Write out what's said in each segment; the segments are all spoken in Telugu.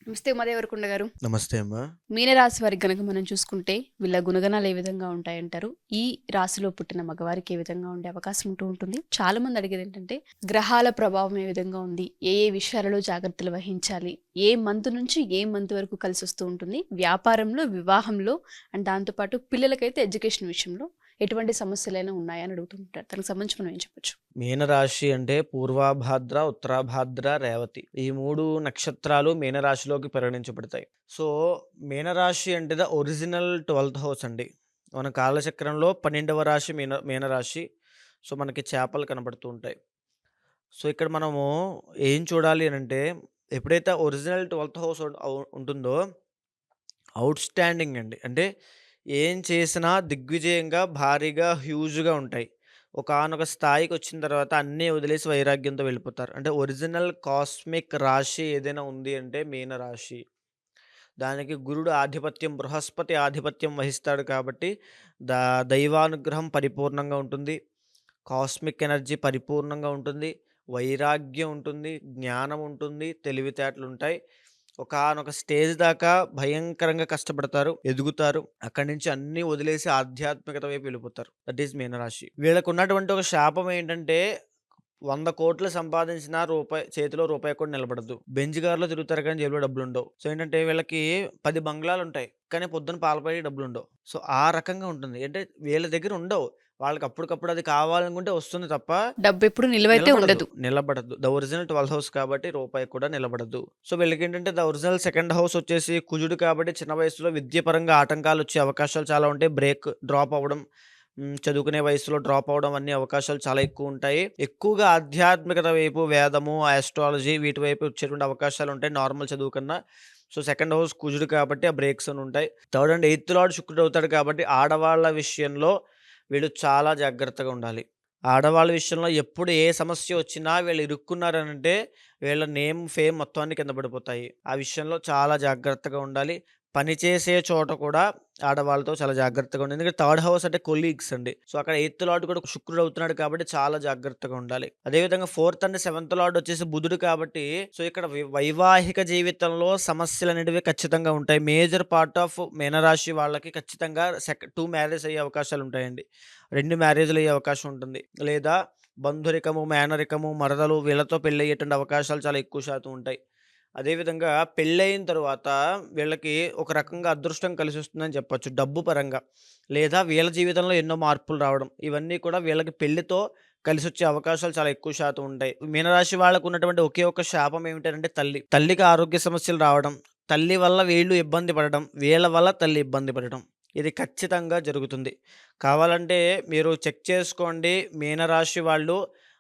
నమస్తే ఉమాదేవరకొండ గారు. నమస్తే అమ్మా. మీనరాశి వారికి గనక మనం చూసుకుంటే వీళ్ళ గుణగణాలు ఏ విధంగా ఉంటాయంటారు? ఈ రాశిలో పుట్టిన మగవారికి ఏ విధంగా ఉండే అవకాశం ఉంటుంది? చాలా మంది అడిగేది ఏంటంటే గ్రహాల ప్రభావం ఏ విధంగా ఉంది? ఏ ఏ విషయాలలో జాగ్రత్తలు వహించాలి? ఏ మంత్ నుంచి ఏ మంత్ వరకు కలిసి వస్తూ ఉంటుంది? వ్యాపారంలో, వివాహంలో అండ్ దాంతోపాటు పిల్లలకైతే ఎడ్యుకేషన్ విషయంలో ఎటువంటి సమస్యలైనా ఉన్నాయా అని అడుగుతుంటారు. దానికి సంబంధించి మనం ఏం చెప్పొచ్చు? మీనరాశి అంటే పూర్వాభాద్ర, ఉత్తరాభాద్ర, రేవతి ఈ 3 నక్షత్రాలు మీనరాశిలోకి పరిగణించబడతాయి. సో, మీనరాశి అంటే ద ఒరిజినల్ 12థ్ హౌస్ అండి. మన కాలచక్రంలో 12వ రాశి మీనరాశి. సో, మనకి చేపలు కనబడుతూ ఉంటాయి. సో, ఇక్కడ మనము ఏం చూడాలి అనంటే, ఎప్పుడైతే ఒరిజినల్ 12థ్ హౌస్ ఉంటుందో ఔట్‌స్టాండింగ్ అండి. అంటే ఏం చేసినా దిగ్విజయంగా, భారీగా, హ్యూజ్‌గా ఉంటాయి. ఒకానొక స్థాయికొచ్చిన తర్వాత అన్నీ వదిలేసి వైరాగ్యంతో వెళ్ళిపోతారు. అంటే ఒరిజినల్ కాస్మిక్ రాశి ఏదైనా ఉంది అంటే మీనరాశి. దానికి గురుడు ఆధిపత్యం, బృహస్పతి ఆధిపత్యం వహిస్తాడు కాబట్టి దా దైవానుగ్రహం పరిపూర్ణంగా ఉంటుంది. కాస్మిక్ ఎనర్జీ పరిపూర్ణంగా ఉంటుంది. వైరాగ్యం ఉంటుంది. జ్ఞానం ఉంటుంది. తెలివితేటలుంటాయి. ఒకానొక స్టేజ్ దాకా భయంకరంగా కష్టపడతారు. ఎదుగుతారు. అక్కడి నుంచి అన్నీ వదిలేసి ఆధ్యాత్మికత వైపు వెళ్ళిపోతారు. దట్ ఈస్ మీనరాశి. వీళ్ళకున్నటువంటి ఒక శాపం ఏంటంటే 100,00,00,000 సంపాదించినా చేతిలో రూపాయి కూడా నిలబడదు. బెంజ్ కార్‌లో తిరుగుతారు కానీ జేబులో డబ్బులుండవు. సో, ఏంటంటే వీళ్ళకి 10 బంగ్లాలుంటాయి. కానీ పొద్దున్న పాల ప్యాకెట్‌కి డబ్బులుండవు. సో, ఆ రకంగా ఉంటుంది. అంటే వీళ్ళ దగ్గర ఉండవు. వాళ్ళకి అప్పటికప్పుడు అది కావాలనుకుంటే వస్తుంది తప్ప డబ్బు ఎప్పుడు నిలువైతే నిలబడదు. ఉండదు. నిలబడదు. ద ఒరిజినల్ 12థ్ హౌస్ కాబట్టి రూపాయి కూడా నిలబడదు. సో, వీళ్ళకేంటంటే ద ఒరిజినల్ సెకండ్ హౌస్ వచ్చేసి కుజుడు కాబట్టి చిన్న వయసులో విద్య పరంగా ఆటంకాలొచ్చే అవకాశాలు చాలా ఉంటాయి. డ్రాప్ అవ్వడం, చదువుకునే వయసులో డ్రాప్ అవ్వడం అన్ని అవకాశాలు చాలా ఎక్కువుంటాయి. ఎక్కువగా ఆధ్యాత్మికత వైపు వేదము, ఆస్ట్రాలజీ వీటి వైపు వచ్చేటువంటి అవకాశాలుంటాయి నార్మల్ చదువు కన్నా. సో, సెకండ్ హౌస్ కుజుడు కాబట్టి ఆ బ్రేక్స్ అని ఉంటాయి. థర్డ్ అండ్ ఎయిత్ లార్డ్ శుక్రుడు అవుతాడు కాబట్టి ఆడవాళ్ళ విషయంలో వీళ్ళు చాలా జాగ్రత్తగా ఉండాలి. ఆడవాళ్ళ విషయంలో ఎప్పుడు ఏ సమస్య వచ్చినా వీళ్ళు ఇరుక్కున్నారనంటే వీళ్ళ నేమ్, ఫేమ్ మొత్తం అన్నీ కింద పడిపోతాయి. ఆ విషయంలో చాలా జాగ్రత్తగా ఉండాలి. పని చేసే చోట కూడా ఆడవాళ్ళతో చాలా జాగ్రత్తగా ఉండాలి. ఎందుకంటే థర్డ్ హౌస్ అంటే కొలీగ్స్ అండి. సో, అక్కడ ఎయిత్ లార్డ్ కూడా శుక్రుడు అవుతున్నాడు కాబట్టి చాలా జాగ్రత్తగా ఉండాలి. అదేవిధంగా ఫోర్త్ అండ్ సెవెంత్ లార్డ్ వచ్చేసి బుధుడు కాబట్టి సో, ఇక్కడ వైవాహిక జీవితంలో సమస్యలనేటివి ఖచ్చితంగా ఉంటాయి. మేజర్ పార్ట్ ఆఫ్ మీనరాశి వాళ్ళకి ఖచ్చితంగా 2 మ్యారేజ్ అయ్యే అవకాశాలుంటాయండి. 2 మ్యారేజ్‌లయ్యే అవకాశం ఉంటుంది. లేదా బంధురికము, మేనరికము, మరదలు వీళ్ళతో పెళ్ళయ్యేటువంటి అవకాశాలు చాలా ఎక్కువ శాతం ఉంటాయి. అదేవిధంగా పెళ్ళయిన తరువాత వీళ్ళకి ఒక రకంగా అదృష్టం కలిసొస్తుందని చెప్పొచ్చు డబ్బు పరంగా. లేదా వీళ్ళ జీవితంలో ఎన్నో మార్పులు రావడం. ఇవన్నీ కూడా వీళ్ళకి పెళ్ళితో కలిసొచ్చే అవకాశాలు చాలా ఎక్కువ శాతం ఉంటాయి. మీనరాశి వాళ్ళకున్నటువంటి ఒకే ఒక్క శాపం ఏమిటంటే తల్లి. తల్లికి ఆరోగ్య సమస్యలు రావడం. తల్లి వల్ల వీళ్ళు ఇబ్బంది పడడం. వీళ్ళ వల్ల తల్లి ఇబ్బంది పడడం. ఇది ఖచ్చితంగా జరుగుతుంది. కావాలంటే మీరు చెక్ చేసుకోండి. మీనరాశి వాళ్ళు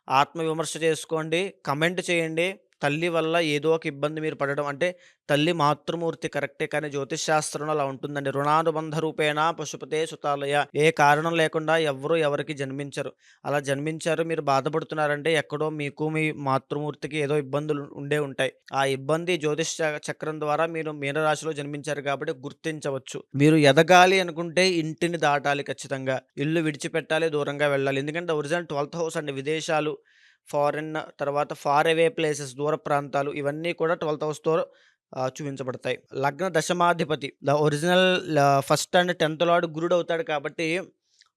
ఆత్మవిమర్శ చేసుకోండి. కమెంట్ చేయండి. తల్లి వల్ల ఏదో ఒక ఇబ్బంది మీరు పడడం అంటే తల్లి మాతృమూర్తి కరెక్టే కానీ జ్యోతిష్ శాస్త్రంలో అలా ఉంటుందండి. రుణానుబంధ రూపేణ పశుపతే సుతాలయ. ఏ కారణం లేకుండా ఎవ్వరు ఎవరికీ జన్మించరు. అలా జన్మించారు మీరు బాధపడుతున్నారంటే ఎక్కడో మీకు మీ మాతృమూర్తికి ఏదో ఇబ్బందులు ఉండే ఉంటాయి. ఆ ఇబ్బంది జ్యోతిష్ చక్రం ద్వారా మీరు మీనరాశిలో జన్మించారు కాబట్టి గుర్తించవచ్చు. మీరు ఎదగాలి అనుకుంటే ఇంటిని దాటాలి ఖచ్చితంగా. ఇల్లు విడిచిపెట్టాలి, దూరంగా వెళ్ళాలి. ఎందుకంటే ఒరిజినల్ 12థ్ హౌస్ అండి. విదేశాలు, ఫారెన్ తర్వాత ఫార్ అవే ప్లేసెస్ దూర ప్రాంతాలు ఇవన్నీ కూడా 12థ్ హౌస్‌తో చూపించబడతాయి. లగ్న దశమాధిపతి ద ఒరిజినల్ ఫస్ట్ అండ్ 10థ్ లార్డ్ గురుడవుతాడు కాబట్టి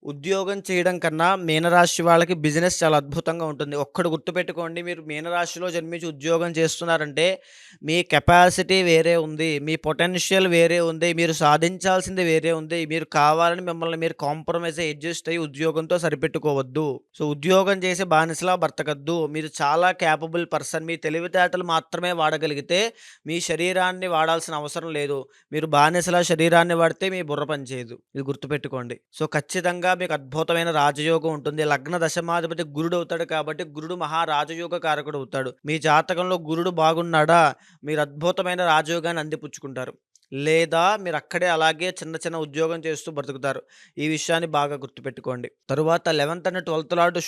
ఉద్యోగం చేయడం కన్నా మీనరాశి వాళ్ళకి బిజినెస్ చాలా అద్భుతంగా ఉంటుంది. ఒక్కటి గుర్తుపెట్టుకోండి మీరు మీనరాశిలో జన్మించి ఉద్యోగం చేస్తున్నారంటే మీ కెపాసిటీ వేరే ఉంది. మీ పొటెన్షియల్ వేరే ఉంది. మీరు సాధించాల్సింది వేరే ఉంది. మీరు కావాలని మిమ్మల్ని మీరు కాంప్రమైజ్ అడ్జస్ట్ అయ్యి ఉద్యోగంతో సరిపెట్టుకోవద్దు. సో, ఉద్యోగం చేసి బానిసలా బ్రతకద్దు. మీరు చాలా క్యాపబుల్ పర్సన్. మీ తెలివితేటలు మాత్రమే వాడగలిగితే మీ శరీరాన్ని వాడాల్సిన అవసరం లేదు. మీరు బానిసలా శరీరాన్ని వాడితే మీ బుర్ర పనిచేయదు. ఇది గుర్తుపెట్టుకోండి. సో, ఖచ్చితంగా మీకు అద్భుతమైన రాజయోగం ఉంటుంది. లగ్న దశమాధిపతి గురుడవుతాడు కాబట్టి గురుడు మహా రాజయోగ కారకుడవుతాడు. మీ జాతకంలో గురుడు బాగున్నాడా మీరు అద్భుతమైన రాజయోగాన్ని అందిపుచ్చుకుంటారు. లేదా మీరక్కడే అలాగే చిన్న చిన్న ఉద్యోగం చేస్తూ బ్రతుకుతారు. ఈ విషయాన్ని బాగా గుర్తుపెట్టుకోండి. తరువాత 11థ్ అండ్ 12థ్ లార్డ్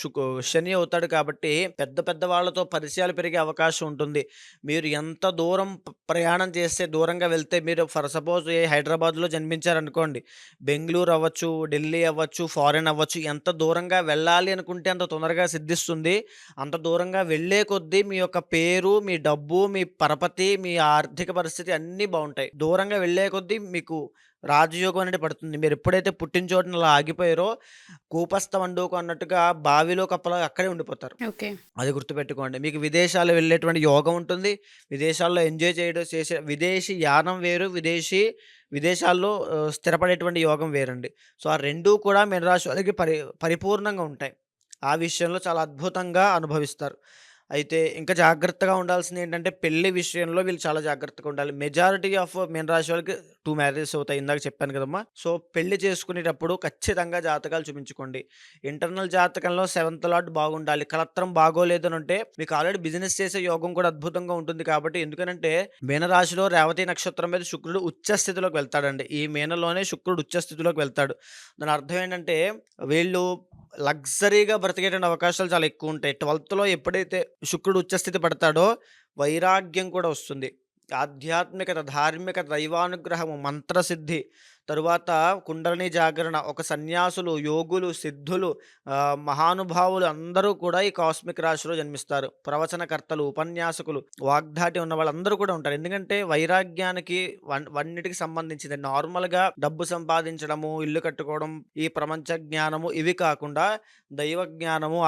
శని అవుతాడు కాబట్టి పెద్ద పెద్ద వాళ్ళతో పరిచయాలు పెరిగే అవకాశం ఉంటుంది. మీరు ఎంత దూరం ప్రయాణం చేస్తే దూరంగా వెళ్తే మీరు ఫర్ సపోజ్ హైదరాబాద్‌లో జన్మించారనుకోండి. బెంగుళూరు అవ్వచ్చు, ఢిల్లీ అవ్వచ్చు, ఫారెన్ అవ్వచ్చు. ఎంత దూరంగా వెళ్ళాలి అనుకుంటే అంత తొందరగా సిద్ధిస్తుంది. అంత దూరంగా వెళ్ళే కొద్దీ మీ యొక్క పేరు, మీ డబ్బు, మీ పరపతి, మీ ఆర్థిక పరిస్థితి అన్నీ బావుంటాయి. దూరంగా వెళ్ళే కొద్దీ మీకు రాజయోగం అనేది పడుతుంది. మీరెప్పుడైతే పుట్టిన చోటన అలా ఆగిపోయారో, కూపస్థ మండూకం అన్నట్టుగా బావిలో కప్పలాగా అక్కడే ఉండిపోతారు. ఓకే. అది గుర్తుపెట్టుకోండి. మీకు విదేశాలు వెళ్ళేటువంటి యోగం ఉంటుంది. విదేశాల్లో ఎంజాయ్ చేసే విదేశీ యానం వేరు. విదేశాల్లో స్థిరపడేటువంటి యోగం వేరండి. సో, ఆ 2 కూడా మీనరాశి వాళ్ళకి పరిపూర్ణంగా ఉంటాయి. ఆ విషయంలో చాలా అద్భుతంగా అనుభవిస్తారు. అయితే ఇంకా జాగ్రత్తగా ఉండాల్సిందేంటంటే పెళ్లి విషయంలో వీళ్ళు చాలా జాగ్రత్తగా ఉండాలి. మెజారిటీ ఆఫ్ మీనరాశి వాళ్ళకి 2 మ్యారేజెస్ అవుతాయి. ఇందాక చెప్పాను కదమ్మా! సో, పెళ్లి చేసుకునేటప్పుడు ఖచ్చితంగా జాతకాలు చూపించుకోండి. ఇంటర్నల్ జాతకంలో 7థ్ లార్డ్ బాగుండాలి. కలత్రం బాగోలేదనంటే మీకు ఆల్రెడీ బిజినెస్ చేసే యోగం కూడా అద్భుతంగా ఉంటుంది కాబట్టి ఎందుకనంటే మీనరాశిలో రేవతి నక్షత్రం మీద శుక్రుడు ఉచ్చ స్థితిలోకి వెళ్తాడండి. ఈ మీనలోనే శుక్రుడు ఉచ్చ స్థితిలోకి వెళ్తాడు. దాని అర్థం ఏంటంటే వీళ్ళు లగ్జరీగా బ్రతికేటువంటి అవకాశాలు చాలా ఎక్కువుంటాయి. 12థ్‌లో ఎప్పుడైతే శుక్రుడు ఉచ్చస్థితి పడతాడో వైరాగ్యం కూడా వస్తుంది. ఆధ్యాత్మికత, ధార్మికత, దైవానుగ్రహము, మంత్రసిద్ధి, తరువాత కుండలిని జాగరణ, ఒక సన్యాసులు, యోగులు, సిద్ధులు, మహానుభావులు అందరూ కూడా ఈ కాస్మిక్ రాశిలో జన్మిస్తారు. ప్రవచనకర్తలు, ఉపన్యాసకులు, వాగ్ధాటి ఉన్న వాళ్ళందరూ కూడా ఉంటారు. ఎందుకంటే వైరాగ్యానికి వన్నిటికి సంబంధించింది. నార్మల్‌గా డబ్బు సంపాదించడము, ఇల్లు కట్టుకోవడం, ఈ ప్రపంచ జ్ఞానము ఇవి కాకుండా దైవ జ్ఞానము,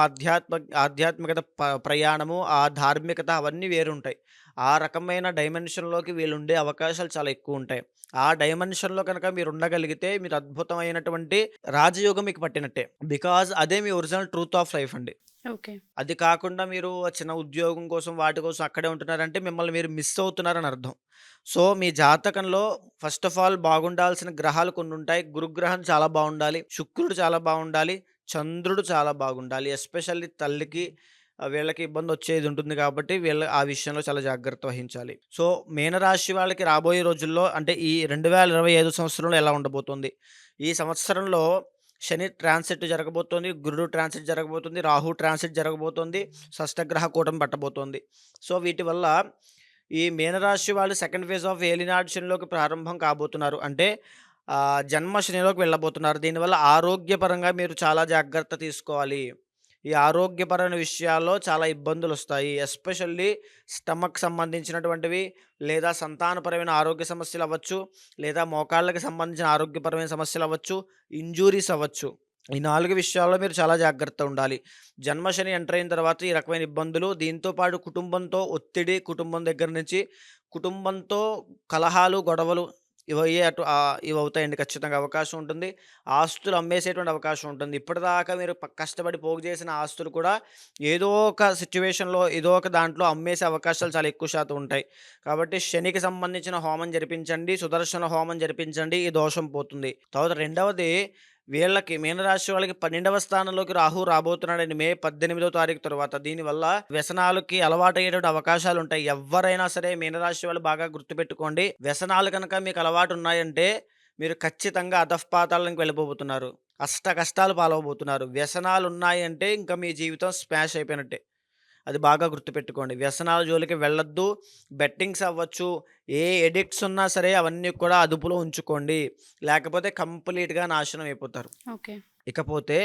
ఆధ్యాత్మికత ప్రయాణము, ఆ ధార్మికత అవన్నీ వేరుంటాయి. ఆ రకమైన డైమెన్షన్‌లోకి వీళ్ళుండే అవకాశాలు చాలా ఎక్కువుంటాయి. ఆ డైమెన్షన్‌లో కనుక మీరుండగలిగితే మీరు అద్భుతమైనటువంటి రాజయోగం మీకు పట్టినట్టే. బికాజ్ అదే మీ ఒరిజినల్ ట్రూత్ ఆఫ్ లైఫ్ అండి. ఓకే. అది కాకుండా మీరు ఆ చిన్న ఉద్యోగం కోసం, వాటి కోసం అక్కడే ఉంటున్నారంటే మిమ్మల్ని మీరు మిస్ అవుతున్నారని అర్థం. సో, మీ జాతకంలో ఫస్ట్ ఆఫ్ ఆల్ బాగుండాల్సిన గ్రహాలు కొన్నుంటాయి. గురుగ్రహం చాలా బావుండాలి. శుక్రుడు చాలా బావుండాలి. చంద్రుడు చాలా బాగుండాలి. ఎస్పెషల్లీ తల్లికి వీళ్ళకి ఇబ్బందొచ్చేది ఉంటుంది కాబట్టి వీళ్ళు ఆ విషయంలో చాలా జాగ్రత్త వహించాలి. సో, మీనరాశి వాళ్ళకి రాబోయే రోజుల్లో అంటే ఈ 2025 సంవత్సరంలో ఎలా ఉండబోతుంది? ఈ సంవత్సరంలో శని ట్రాన్సిట్ జరగబోతోంది. గురుడు ట్రాన్సిట్ జరగబోతుంది. రాహు ట్రాన్సిట్ జరగబోతోంది. షష్టగ్రహ కూటమి పట్టబోతోంది. సో, వీటి వల్ల ఈ మీనరాశి వాళ్ళు సెకండ్ ఫేజ్ ఆఫ్ ఏలినాటి శనిలోకి ప్రారంభం కాబోతున్నారు. అంటే జన్మ శనిలోకి వెళ్ళబోతున్నారు. దీనివల్ల ఆరోగ్యపరంగా మీరు చాలా జాగ్రత్త తీసుకోవాలి. ఈ ఆరోగ్యపరమైన విషయాల్లో చాలా ఇబ్బందులొస్తాయి. ఎస్పెషల్లీ స్టమక్ సంబంధించినటువంటివి, లేదా సంతానపరమైన ఆరోగ్య సమస్యలవ్వచ్చు, లేదా మోకాళ్ళకి సంబంధించిన ఆరోగ్యపరమైన సమస్యలవ్వచ్చు, ఇంజ్యూరీస్ అవ్వచ్చు. ఈ 4 విషయాల్లో మీరు చాలా జాగ్రత్తగుండాలి. జన్మశని ఎంటర్ అయిన తర్వాత ఈ రకమైన ఇబ్బందులు, దీంతో పాటు కుటుంబంతో ఒత్తిడి, కుటుంబం దగ్గర నుంచి కుటుంబంతో కలహాలు, గొడవలు ఇవవుతాయండి ఖచ్చితంగా అవకాశం ఉంటుంది. ఆస్తులు అమ్మేసేటువంటి అవకాశం ఉంటుంది. ఇప్పటిదాకా మీరు కష్టపడి పోగు చేసిన ఆస్తులు కూడా ఏదో ఒక సిట్యుయేషన్‌లో, ఏదో ఒక దాంట్లో అమ్మేసే అవకాశాలు చాలా ఎక్కువ శాతం ఉంటాయి. కాబట్టి శనికి సంబంధించిన హోమం జరిపించండి. సుదర్శన హోమం జరిపించండి. ఈ దోషం పోతుంది. తర్వాత రెండవది వీళ్ళకి మీనరాశి వాళ్ళకి 12వ స్థానంలోకి రాహు రాబోతున్నాడండి మే 18వ తారీఖు తర్వాత. దీనివల్ల వ్యసనాలకి అలవాటయ్యేటువంటి అవకాశాలుంటాయి. ఎవ్వరైనా సరే మీనరాశి వాళ్ళు బాగా గుర్తుపెట్టుకోండి. వ్యసనాలు కనుక మీకు అలవాటున్నాయంటే మీరు ఖచ్చితంగా అధఃపాతాళానికి వెళ్ళిపోబోతున్నారు. అష్ట కష్టాలు పాలవబోతున్నారు. వ్యసనాలున్నాయంటే ఇంకా మీ జీవితం స్మాష్ అయిపోయినట్టే. అది బాగా గుర్తుపెట్టుకోండి. వ్యసనాల జోలికి వెళ్ళొద్దు. బెట్టింగ్స్ అవ్వచ్చు, ఏ ఎడిక్ట్స్ ఉన్నా సరే అవన్నీ కూడా అదుపులో ఉంచుకోండి. లేకపోతే కంప్లీట్‌గా నాశనం అయిపోతారు. ఓకే. ఇకపోతే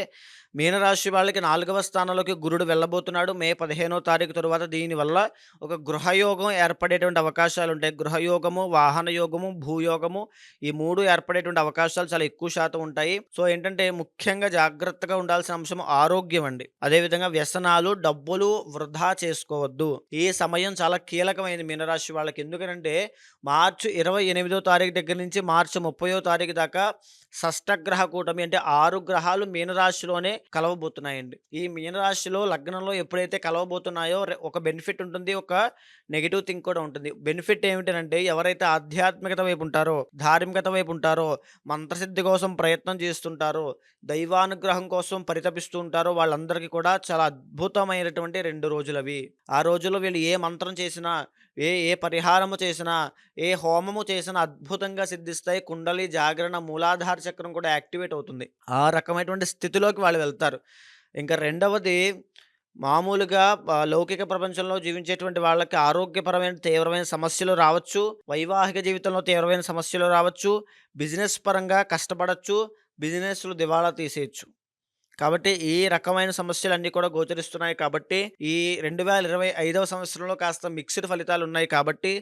మీనరాశి వాళ్ళకి 4వ స్థానంలోకి గురుడు వెళ్ళబోతున్నాడు మే 15వ తారీఖు తరువాత. దీనివల్ల ఒక గృహయోగం ఏర్పడేటువంటి అవకాశాలుంటాయి. గృహయోగము, వాహన యోగము, భూయోగము ఈ 3 ఏర్పడేటువంటి అవకాశాలు చాలా ఎక్కువ శాతం ఉంటాయి. సో, ఏంటంటే ముఖ్యంగా జాగ్రత్తగా ఉండాల్సిన అంశం ఆరోగ్యం అండి. అదేవిధంగా వ్యసనాలు, డబ్బులు వృధా చేసుకోవద్దు. ఈ సమయం చాలా కీలకమైనది మీనరాశి వాళ్ళకి. ఎందుకనంటే మార్చి 28వ తారీఖు దగ్గర నుంచి మార్చి 30వ తారీఖు దాకా షష్టగ్రహ కూటమి అంటే 6 గ్రహాలు మీనరాశిలోనే కలవబోతున్నాయండి. ఈ మీనరాశిలో లగ్నంలో ఎప్పుడైతే కలవబోతున్నాయో ఒక బెనిఫిట్ ఉంటుంది. ఒక నెగెటివ్ థింగ్ కూడా ఉంటుంది. బెనిఫిట్ ఏమిటనంటే ఎవరైతే ఆధ్యాత్మికత వైపు ఉంటారో, ధార్మికత వైపు ఉంటారో, మంత్రసిద్ధి కోసం ప్రయత్నం చేస్తుంటారో, దైవానుగ్రహం కోసం పరితపిస్తూ ఉంటారో వాళ్ళందరికీ కూడా చాలా అద్భుతమైనటువంటి 2 రోజులవి. ఆ రోజుల్లో వీళ్ళు ఏ మంత్రం చేసినా, ఏ పరిహారము చేసినా, ఏ హోమము చేసినా అద్భుతంగా సిద్ధిస్తాయి. కుండలి, జాగరణ, మూలాధార చక్రం కూడా యాక్టివేట్ అవుతుంది. ఆ రకమైనటువంటి స్థితిలోకి వాళ్ళు వెళ్తారు. ఇంకా రెండవది మామూలుగా లౌకిక ప్రపంచంలో జీవించేటువంటి వాళ్ళకి ఆరోగ్యపరమైన తీవ్రమైన సమస్యలు రావచ్చు. వైవాహిక జీవితంలో తీవ్రమైన సమస్యలు రావచ్చు. బిజినెస్ పరంగా కష్టపడొచ్చు. బిజినెస్‌లు దివాళా తీసేయొచ్చు. కాబట్టి ఈ రకమైన సమస్యలన్నీ కూడా గోచరిస్తున్నాయి కాబట్టి, ఈ 2025వ సంవత్సరంలో కాస్త మిక్స్డ్ ఫలితాలున్నాయి కాబట్టి,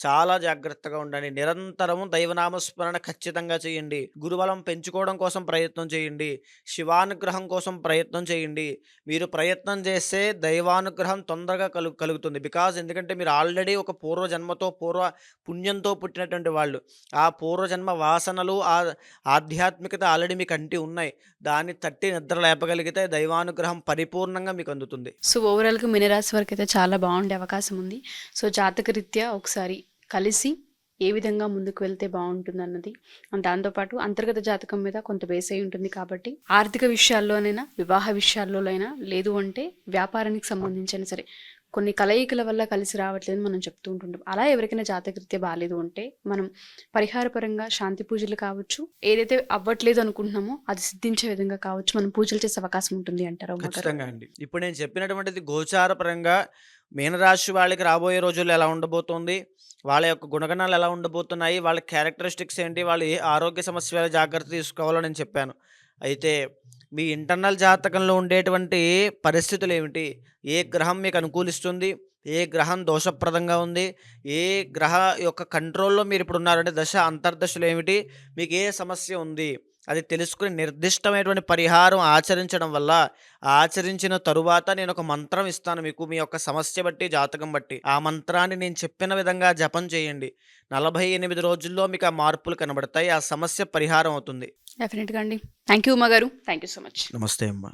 చాలా జాగ్రత్తగా ఉండండి. నిరంతరము దైవనామ స్మరణ ఖచ్చితంగా చేయండి. గురుబలం పెంచుకోవడం కోసం ప్రయత్నం చేయండి. శివానుగ్రహం కోసం ప్రయత్నం చేయండి. మీరు ప్రయత్నం చేస్తే దైవానుగ్రహం తొందరగా కలుగుతుంది. ఎందుకంటే మీరు ఆల్రెడీ ఒక పూర్వ పుణ్యంతో పుట్టినటువంటి వాళ్ళు. ఆ పూర్వజన్మ వాసనలు, ఆధ్యాత్మికత ఆల్రెడీ మీకు అంటి ఉన్నాయి. దాన్ని తట్టి నిద్ర లేపగలిగితే దైవానుగ్రహం పరిపూర్ణంగా మీకు అందుతుంది. సో ఓవరాల్గా మీనరాశి వరకు అయితే చాలా బాగుండే అవకాశం ఉంది. సో జాతకరీత్యా ఒకసారి కలిసి ఏ విధంగా ముందుకు వెళ్తే బాగుంటుంది అన్నది, దాంతోపాటు అంతర్గత జాతకం మీద కొంత బేస్ అయి ఉంటుంది కాబట్టి ఆర్థిక విషయాల్లోనైనా, వివాహ విషయాల్లోనైనా, లేదు అంటే వ్యాపారానికి సంబంధించిన సరే కొన్ని కలయికల వల్ల కలిసి రావట్లేదని మనం చెప్తూ ఉంటుంటాం. అలా ఎవరికైనా జాతకరీత్యా బాగాలేదు అంటే మనం పరిహారపరంగా శాంతి పూజలు కావచ్చు, ఏదైతే అవ్వట్లేదు అనుకుంటున్నామో అది సిద్ధించే విధంగా కావచ్చు, మనం పూజలు చేసే అవకాశం ఉంటుంది అంటారు అమ్మగారు. ఖచ్చితంగా అండి. ఇప్పుడు నేను చెప్పినటువంటిది గోచారపరంగా మీనరాశి వాళ్ళకి రాబోయే రోజుల్లో ఎలా ఉండబోతోంది, వాళ్ళ యొక్క గుణగణాలు ఎలా ఉండబోతున్నాయి, వాళ్ళ క్యారెక్టరిస్టిక్స్ ఏంటి, వాళ్ళు ఏ ఆరోగ్య సమస్యల జాగ్రత్త తీసుకోవాలో నేను చెప్పాను. అయితే మీ ఇంటర్నల్ జాతకంలో ఉండేటువంటి పరిస్థితులు ఏమిటి, ఏ గ్రహం మీకు అనుకూలిస్తుంది, ఏ గ్రహం దోషప్రదంగా ఉంది, ఏ గ్రహ యొక్క కంట్రోల్‌లో మీరిప్పుడు ఉన్నారంటే దశ, అంతర్దశలు ఏమిటి, మీకు ఏ సమస్య ఉంది, అది తెలుసుకొని నిర్దిష్టమైనటువంటి పరిహారం ఆచరించడం వల్ల, ఆచరించిన తరువాత నేనొక మంత్రం ఇస్తాను మీకు, మీ యొక్క సమస్య బట్టి, జాతకం బట్టి. ఆ మంత్రాన్ని నేను చెప్పిన విధంగా జపం చేయండి. 48 రోజుల్లో మీకు ఆ మార్పులు కనబడతాయి. ఆ సమస్య పరిహారం అవుతుంది. డెఫినెట్గా అండి. థ్యాంక్ యూ ఉమా గారు. Thank you so much. నమస్తే అమ్మ.